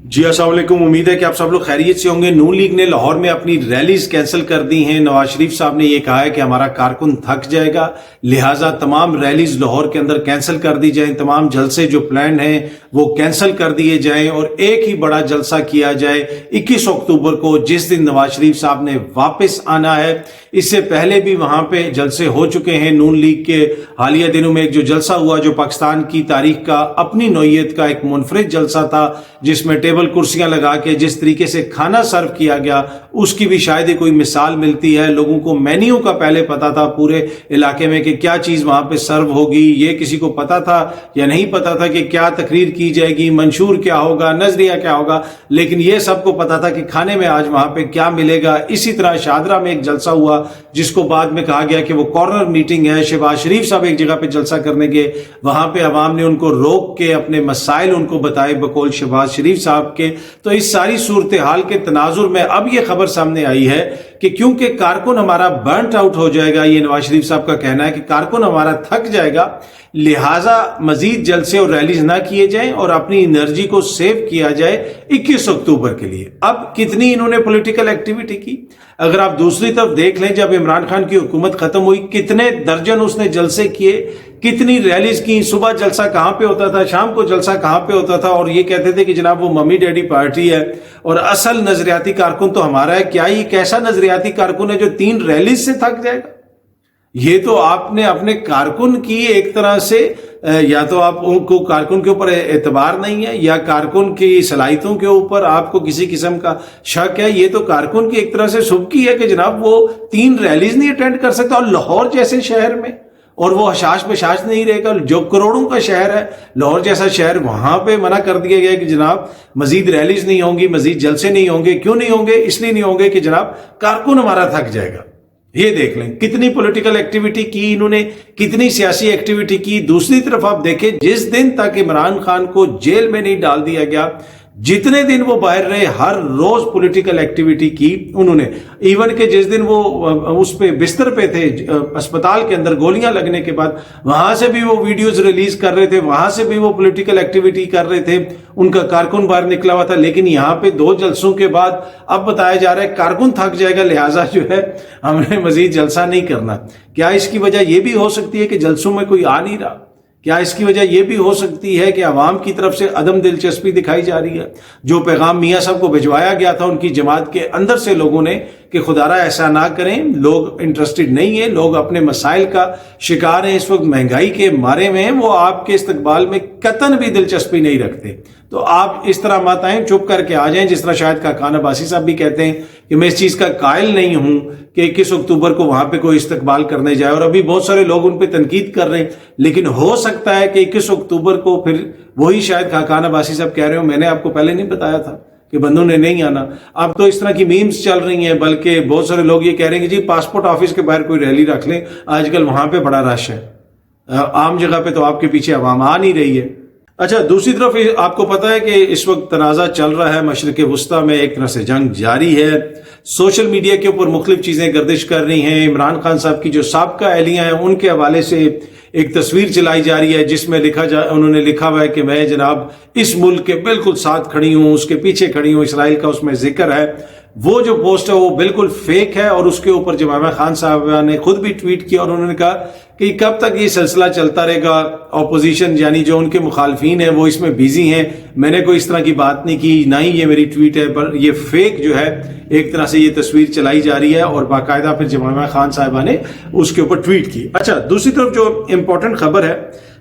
جی السلام علیکم، امید ہے کہ آپ سب لوگ خیریت سے ہوں گے۔ نون لیگ نے لاہور میں اپنی ریلیز کینسل کر دی ہیں۔ نواز شریف صاحب نے یہ کہا ہے کہ ہمارا کارکن تھک جائے گا، لہٰذا تمام ریلیز لاہور کے اندر کینسل کر دی جائیں، تمام جلسے جو پلان ہیں وہ کینسل کر دیے جائیں اور ایک ہی بڑا جلسہ کیا جائے 21 اکتوبر کو، جس دن نواز شریف صاحب نے واپس آنا ہے۔ اس سے پہلے بھی وہاں پہ جلسے ہو چکے ہیں۔ نون لیگ کے حالیہ دنوں میں ایک جو جلسہ ہوا جو پاکستان کی تاریخ کا اپنی نوعیت کا ایک منفرد جلسہ تھا، جس میں ٹیبل کرسیاں لگا کے جس طریقے سے کھانا سرو کیا گیا، اس کی بھی شاید کوئی مثال ملتی ہے۔ لوگوں کو مینیو کا پہلے پتا تھا پورے علاقے میں کہ کیا چیز وہاں پہ سرو ہوگی، یہ کسی کو پتا تھا یا نہیں پتا تھا کہ کیا تقریر کی جائے گی، منشور کیا ہوگا، نظریہ کیا ہوگا، لیکن یہ سب کو پتا تھا کہ کھانے میں آج وہاں پہ کیا ملے گا۔ اسی طرح شاہدرہ میں ایک جلسہ ہوا جس کو بعد میں کہا گیا کہ وہ کارنر میٹنگ ہے۔ شہباز شریف صاحب ایک جگہ پہ جلسہ کرنے گئے، وہاں پہ عوام نے ان کو روک کے اپنے مسائل ان کو بتائے بقول شہباز شریف صاحب کے۔ تو اس ساری صورتحال کے تناظر میں اب یہ خبر سامنے آئی ہے کہ کیونکہ کارکن ہمارا برنٹ آؤٹ ہو جائے گا، یہ نواز شریف صاحب کا کہنا ہے کہ کارکن ہمارا تھک جائے گا، لہٰذا مزید جلسے اور ریلیز نہ کیے جائیں اور اپنی انرجی کو سیو کیا جائے 21 اکتوبر کے لیے۔ اب کتنی انہوں نے پولیٹیکل ایکٹیویٹی کی، اگر آپ دوسری طرف دیکھ لیں، جب عمران خان کی حکومت ختم ہوئی کتنے درجن اس نے جلسے کیے، کتنی ریلیز کی، صبح جلسہ کہاں پہ ہوتا تھا، شام کو جلسہ کہاں پہ ہوتا تھا، اور یہ کہتے تھے کہ جناب وہ ممی ڈیڈی پارٹی ہے اور اصل نظریاتی کارکن تو ہمارا ہے۔ کیا یہ کیسا نظریاتی کارکن ہے جو 3 ریلیز سے تھک جائے گا؟ یہ تو آپ نے اپنے کارکن کی ایک طرح سے یا تو آپ کو کارکن کے اوپر اعتبار نہیں ہے یا کارکن کی صلاحیتوں کے اوپر آپ کو کسی قسم کا شک ہے۔ یہ تو کارکن کی ایک طرح سے سبکی ہے کہ جناب وہ 3 ریلیز نہیں اٹینڈ کر سکتا، اور لاہور جیسے شہر میں، اور وہ حشاش بشاش نہیں رہے گا، جو کروڑوں کا شہر ہے لاہور جیسا شہر، وہاں پہ منع کر دیا گیا کہ جناب مزید ریلیز نہیں ہوں گی، مزید جلسے نہیں ہوں گے۔ کیوں نہیں ہوں گے؟ اس لیے نہیں ہوں گے کہ جناب کارکن ہمارا تھک جائے گا۔ یہ دیکھ لیں کتنی پولیٹیکل ایکٹیویٹی کی انہوں نے، کتنی سیاسی ایکٹیویٹی کی۔ دوسری طرف آپ دیکھیں، جس دن تک عمران خان کو جیل میں نہیں ڈال دیا گیا، جتنے دن وہ باہر رہے، ہر روز پولیٹیکل ایکٹیویٹی کی انہوں نے۔ ایون کہ جس دن وہ اس پہ بستر پہ تھے اسپتال کے اندر گولیاں لگنے کے بعد، وہاں سے بھی وہ ویڈیوز ریلیز کر رہے تھے، وہاں سے بھی وہ پولیٹیکل ایکٹیویٹی کر رہے تھے، ان کا کارکن باہر نکلا ہوا تھا۔ لیکن یہاں پہ 2 جلسوں کے بعد اب بتایا جا رہا ہے کارکن تھک جائے گا، لہٰذا جو ہے ہم نے مزید جلسہ نہیں کرنا۔ کیا اس کی وجہ یہ بھی ہو سکتی ہے کہ جلسوں میں کوئی آ نہیں رہا؟ کیا اس کی وجہ یہ بھی ہو سکتی ہے کہ عوام کی طرف سے عدم دلچسپی دکھائی جا رہی ہے؟ جو پیغام میاں صاحب کو بھجوایا گیا تھا ان کی جماعت کے اندر سے لوگوں نے کہ خدارا ایسا نہ کریں، لوگ انٹرسٹڈ نہیں ہیں، لوگ اپنے مسائل کا شکار ہیں، اس وقت مہنگائی کے مارے میں ہیں، وہ آپ کے استقبال میں قطعاً بھی دلچسپی نہیں رکھتے۔ تو آپ اس طرح مت آئیں، چپ کر کے آ جائیں، جس طرح شاید خاقان عباسی صاحب بھی کہتے ہیں کہ میں اس چیز کا قائل نہیں ہوں کہ 21 اکتوبر کو وہاں پہ کوئی استقبال کرنے جائے، اور ابھی بہت سارے لوگ ان پہ تنقید کر رہے ہیں، لیکن ہو سکتا ہے کہ 21 اکتوبر کو پھر وہی شاید خاقان عباسی صاحب کہہ رہے ہوں میں نے آپ کو پہلے نہیں بتایا تھا کہ بندوں نے نہیں آنا۔ اب تو اس طرح کی میمز چل رہی ہیں، بلکہ بہت سارے لوگ یہ کہہ رہے ہیں کہ جی پاسپورٹ آفس کے باہر کوئی ریلی رکھ لیں، آج کل وہاں پہ بڑا رش ہے، عام جگہ پہ تو آپ کے پیچھے عوام آ نہیں رہی ہے۔ اچھا، دوسری طرف آپ کو پتا ہے کہ اس وقت تنازع چل رہا ہے مشرق وسطیٰ میں، ایک طرح سے جنگ جاری ہے، سوشل میڈیا کے اوپر مختلف چیزیں گردش کر رہی ہیں۔ عمران خان صاحب کی جو سابقہ اہلیہ ہیں ان کے حوالے سے ایک تصویر چلائی جا رہی ہے جس میں انہوں نے لکھا ہوا ہے کہ میں جناب اس ملک کے بالکل ساتھ کھڑی ہوں، اس کے پیچھے کھڑی ہوں، اسرائیل کا اس میں ذکر ہے۔ وہ جو پوسٹ ہے وہ بالکل فیک ہے، اور اس کے اوپر جمامہ خان صاحب نے خود بھی ٹویٹ کیا اور انہوں نے کہا کہ کب تک یہ سلسلہ چلتا رہے گا، اپوزیشن یعنی جو ان کے مخالفین ہیں وہ اس میں بیزی ہیں، میں نے کوئی اس طرح کی بات نہیں کی، نہ ہی یہ میری ٹویٹ ہے، پر یہ فیک جو ہے ایک طرح سے یہ تصویر چلائی جا رہی ہے، اور باقاعدہ پھر جمامہ خان صاحبہ نے اس کے اوپر ٹویٹ کی۔ اچھا، دوسری طرف جو امپورٹنٹ خبر ہے،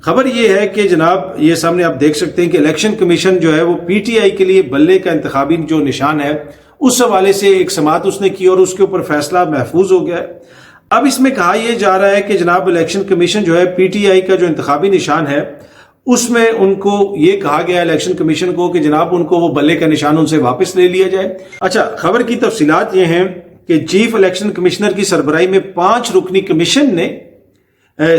خبر یہ ہے کہ جناب یہ سامنے آپ دیکھ سکتے ہیں کہ الیکشن کمیشن جو ہے وہ پی ٹی آئی کے لیے بلے کا انتخابی جو نشان ہے اس حوالے سے ایک سماعت اس نے کی اور اس کے اوپر فیصلہ محفوظ ہو گیا ہے۔ اب اس میں کہا یہ جا رہا ہے کہ جناب الیکشن کمیشن جو ہے پی ٹی آئی کا جو انتخابی نشان ہے اس میں ان کو یہ کہا گیا الیکشن کمیشن کو کہ جناب ان کو وہ بلے کا نشان ان سے واپس لے لیا جائے۔ اچھا، خبر کی تفصیلات یہ ہیں کہ چیف الیکشن کمشنر کی سربراہی میں 5 رکنی کمیشن نے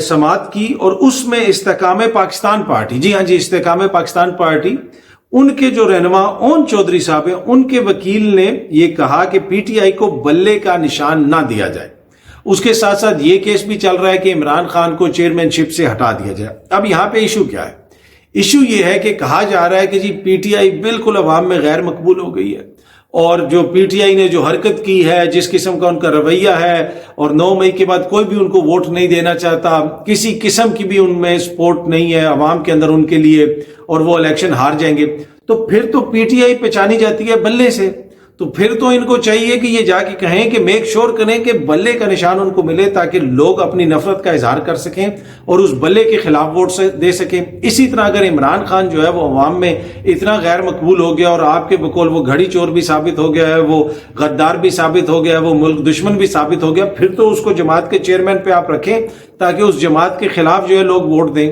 سماعت کی، اور اس میں استحکام پاکستان پارٹی، جی ہاں جی، استحکام پاکستان پارٹی، ان کے جو رہنما اون چودھری صاحب ہیں ان کے وکیل نے یہ کہا کہ پی ٹی آئی کو بلے کا نشان نہ دیا جائے۔ اس کے ساتھ ساتھ یہ کیس بھی چل رہا ہے کہ عمران خان کو چیئرمین شپ سے ہٹا دیا جائے۔ اب یہاں پہ ایشو کیا ہے؟ ایشو یہ ہے کہ کہا جا رہا ہے کہ جی پی ٹی آئی بالکل عوام میں غیر مقبول ہو گئی ہے، اور جو پی ٹی آئی نے جو حرکت کی ہے، جس قسم کا ان کا رویہ ہے، اور 9 مئی کے بعد کوئی بھی ان کو ووٹ نہیں دینا چاہتا، کسی قسم کی بھی ان میں سپورٹ نہیں ہے عوام کے اندر ان کے لیے، اور وہ الیکشن ہار جائیں گے، تو پھر تو پی ٹی آئی پہچانی جاتی ہے بلے سے، تو پھر تو ان کو چاہیے کہ یہ جا کے کہیں کہ میک شور کریں کہ بلے کا نشان ان کو ملے، تاکہ لوگ اپنی نفرت کا اظہار کر سکیں اور اس بلے کے خلاف ووٹ دے سکیں۔ اسی طرح اگر عمران خان جو ہے وہ عوام میں اتنا غیر مقبول ہو گیا، اور آپ کے بقول وہ گھڑی چور بھی ثابت ہو گیا ہے، وہ غدار بھی ثابت ہو گیا ہے، وہ ملک دشمن بھی ثابت ہو گیا، پھر تو اس کو جماعت کے چیئرمین پہ آپ رکھیں تاکہ اس جماعت کے خلاف جو ہے لوگ ووٹ دیں۔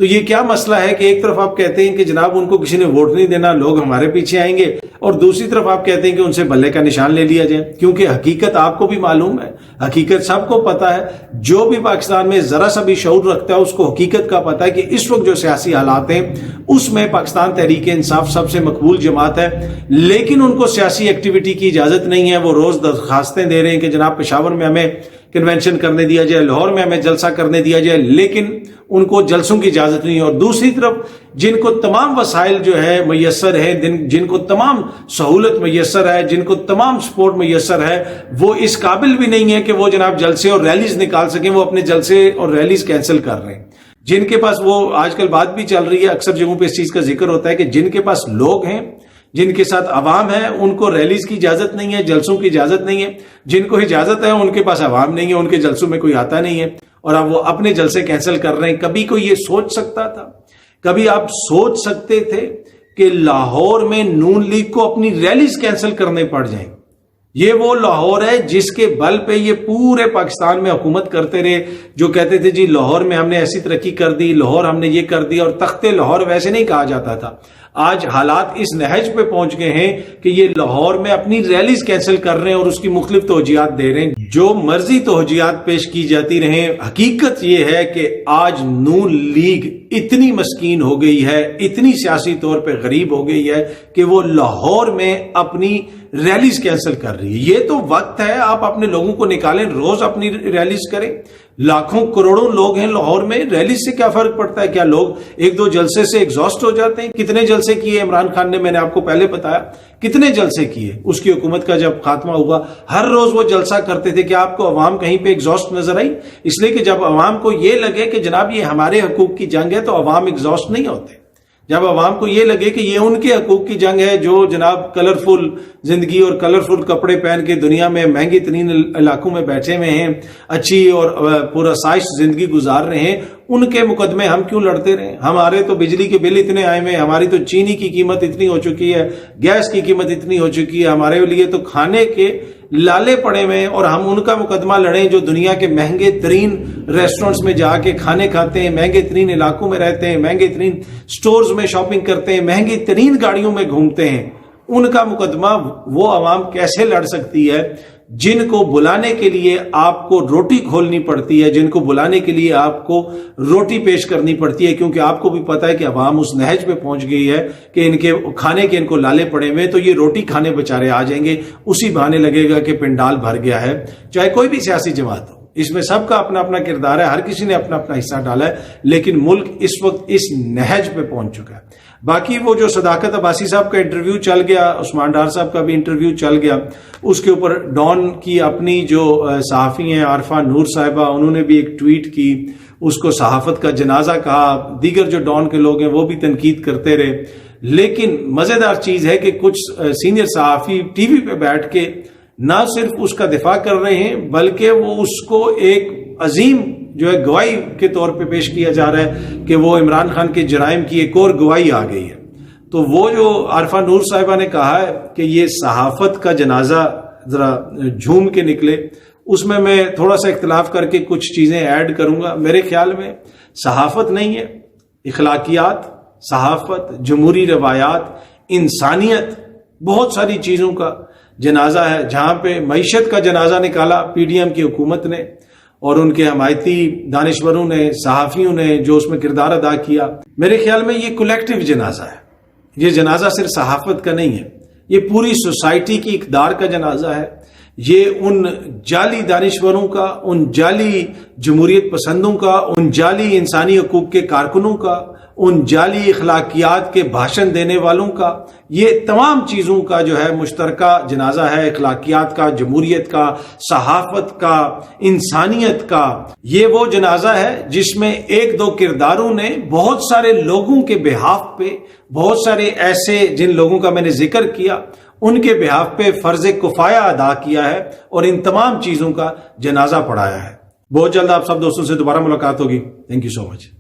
تو یہ کیا مسئلہ ہے کہ ایک طرف آپ کہتے ہیں کہ جناب ان کو کسی نے ووٹ نہیں دینا، لوگ ہمارے پیچھے آئیں گے، اور دوسری طرف آپ کہتے ہیں کہ ان سے بلے کا نشان لے لیا جائے، کیونکہ حقیقت آپ کو بھی معلوم ہے، حقیقت سب کو پتا ہے، جو بھی پاکستان میں ذرا سا بھی شعور رکھتا ہے اس کو حقیقت کا پتا ہے کہ اس وقت جو سیاسی حالات ہیں اس میں پاکستان تحریک انصاف سب سے مقبول جماعت ہے، لیکن ان کو سیاسی ایکٹیویٹی کی اجازت نہیں ہے۔ وہ روز درخواستیں دے رہے ہیں کہ جناب پشاور میں ہمیں کنونشن کرنے دیا جائے، لاہور میں ہمیں جلسہ کرنے دیا جائے، لیکن ان کو جلسوں کی اجازت نہیں ہے۔ اور دوسری طرف جن کو تمام وسائل جو ہے میسر ہے، جن کو تمام سہولت میسر ہے، جن کو تمام سپورٹ میسر ہے، وہ اس قابل بھی نہیں ہے کہ وہ جناب جلسے اور ریلیز نکال سکیں، وہ اپنے جلسے اور ریلیز کینسل کر رہے ہیں۔ جن کے پاس، وہ آج کل بات بھی چل رہی ہے، اکثر جگہوں پہ اس چیز کا ذکر ہوتا ہے کہ جن کے پاس لوگ ہیں، جن کے ساتھ عوام ہے، ان کو ریلیز کی اجازت نہیں ہے، جلسوں کی اجازت نہیں ہے، جن کو اجازت ہے ان کے پاس عوام نہیں ہے، ان کے جلسوں میں کوئی آتا نہیں ہے، اور اب وہ اپنے جلسے کینسل کر رہے ہیں۔ کبھی کوئی یہ سوچ سکتا تھا، کبھی آپ سوچ سکتے تھے کہ لاہور میں نون لیگ کو اپنی ریلیز کینسل کرنے پڑ جائیں؟ یہ وہ لاہور ہے جس کے بل پہ یہ پورے پاکستان میں حکومت کرتے رہے، جو کہتے تھے جی لاہور میں ہم نے ایسی ترقی کر دی، لاہور ہم نے یہ کر دیا، اور تخت لاہور ویسے نہیں کہا جاتا تھا۔ آج حالات اس نہج پہ پہنچ گئے ہیں کہ یہ لاہور میں اپنی ریلیز کینسل کر رہے ہیں اور اس کی مختلف توجیہات دے رہے ہیں، جو مرضی توجیہات پیش کی جاتی رہیں۔ حقیقت یہ ہے کہ آج نون لیگ اتنی مسکین ہو گئی ہے، اتنی سیاسی طور پہ غریب ہو گئی ہے کہ وہ لاہور میں اپنی ریلیز کینسل کر رہی ہے۔ یہ تو وقت ہے آپ اپنے لوگوں کو نکالیں، روز اپنی ریلیز کریں۔ لاکھوں کروڑوں لوگ ہیں لاہور میں، ریلیز سے کیا فرق پڑتا ہے؟ کیا لوگ ایک دو جلسے سے ایگزاسٹ ہو جاتے ہیں؟ کتنے جلسے کیے عمران خان نے، میں نے آپ کو پہلے بتایا کتنے جلسے کیے اس کی حکومت کا جب خاتمہ ہوا، ہر روز وہ جلسہ کرتے تھے۔ کہ آپ کو عوام کہیں پہ ایگزاسٹ نظر آئی؟ اس لیے کہ جب عوام کو یہ لگے کہ جناب یہ ہمارے حقوق کی جنگ ہے تو عوام ایگزاسٹ نہیں ہوتے۔ جب عوام کو یہ لگے کہ یہ ان کے حقوق کی جنگ ہے، جو جناب کلرفل زندگی اور کلرفل کپڑے پہن کے دنیا میں مہنگی ترین علاقوں میں بیٹھے ہوئے ہیں، اچھی اور پرآسائش زندگی گزار رہے ہیں، ان کے مقدمے ہم کیوں لڑتے رہے؟ ہمارے تو بجلی کے بل اتنے آئے ہوئے، ہماری تو چینی کی قیمت اتنی ہو چکی ہے، گیس کی قیمت اتنی ہو چکی ہے، ہمارے لیے تو کھانے کے لالے پڑے ہوئے ہیں، اور ہم ان کا مقدمہ لڑیں جو دنیا کے مہنگے ترین ریسٹورنٹس میں جا کے کھانے کھاتے ہیں، مہنگے ترین علاقوں میں رہتے ہیں، مہنگے ترین سٹورز میں شاپنگ کرتے ہیں، مہنگی ترین گاڑیوں میں گھومتے ہیں۔ ان کا مقدمہ وہ عوام کیسے لڑ سکتی ہے جن کو بلانے کے لیے آپ کو روٹی کھولنی پڑتی ہے، جن کو بلانے کے لیے آپ کو روٹی پیش کرنی پڑتی ہے؟ کیونکہ آپ کو بھی پتا ہے کہ عوام اس نہج پہ پہنچ گئی ہے کہ ان کے کھانے کے ان کو لالے پڑے ہوئے، تو یہ روٹی کھانے بیچارے آ جائیں گے، اسی بہانے لگے گا کہ پنڈال بھر گیا ہے۔ چاہے کوئی بھی سیاسی جماعت ہو، اس میں سب کا اپنا اپنا کردار ہے، ہر کسی نے اپنا اپنا حصہ ڈالا ہے، لیکن ملک اس وقت اس نہج پہ پہنچ چکا ہے۔ باقی وہ جو صداقت عباسی صاحب کا انٹرویو چل گیا، عثمان ڈار صاحب کا بھی انٹرویو چل گیا، اس کے اوپر ڈان کی اپنی جو صحافی ہیں عارفہ نور صاحبہ، انہوں نے بھی ایک ٹویٹ کی، اس کو صحافت کا جنازہ کہا، دیگر جو ڈان کے لوگ ہیں وہ بھی تنقید کرتے رہے۔ لیکن مزیدار چیز ہے کہ کچھ سینئر صحافی ٹی وی پہ بیٹھ کے نہ صرف اس کا دفاع کر رہے ہیں، بلکہ وہ اس کو ایک عظیم جو ہے گواہی کے طور پہ پیش کیا جا رہا ہے کہ وہ عمران خان کے جرائم کی ایک اور گواہی آ گئی ہے۔ تو وہ جو عارفہ نور صاحبہ نے کہا ہے کہ یہ صحافت کا جنازہ ذرا جھوم کے نکلے، اس میں تھوڑا سا اختلاف کر کے کچھ چیزیں ایڈ کروں گا۔ میرے خیال میں صحافت نہیں ہے، اخلاقیات، صحافت، جمہوری روایات، انسانیت، بہت ساری چیزوں کا جنازہ ہے، جہاں پہ معیشت کا جنازہ نکالا پی ڈی ایم کی حکومت نے اور ان کے حمایتی دانشوروں نے، صحافیوں نے جو اس میں کردار ادا کیا۔ میرے خیال میں یہ کولیکٹیو جنازہ ہے، یہ جنازہ صرف صحافت کا نہیں ہے، یہ پوری سوسائٹی کی اقدار کا جنازہ ہے، یہ ان جعلی دانشوروں کا، ان جعلی جمہوریت پسندوں کا، ان جعلی انسانی حقوق کے کارکنوں کا، ان جعلی اخلاقیات کے بھاشن دینے والوں کا، یہ تمام چیزوں کا جو ہے مشترکہ جنازہ ہے، اخلاقیات کا، جمہوریت کا، صحافت کا، انسانیت کا۔ یہ وہ جنازہ ہے جس میں ایک دو کرداروں نے بہت سارے لوگوں کے بہاف پہ، بہت سارے ایسے جن لوگوں کا میں نے ذکر کیا ان کے بہاف پہ فرض کفایہ ادا کیا ہے اور ان تمام چیزوں کا جنازہ پڑھایا ہے۔ بہت جلد آپ سب دوستوں سے دوبارہ ملاقات ہوگی۔ Thank you so much.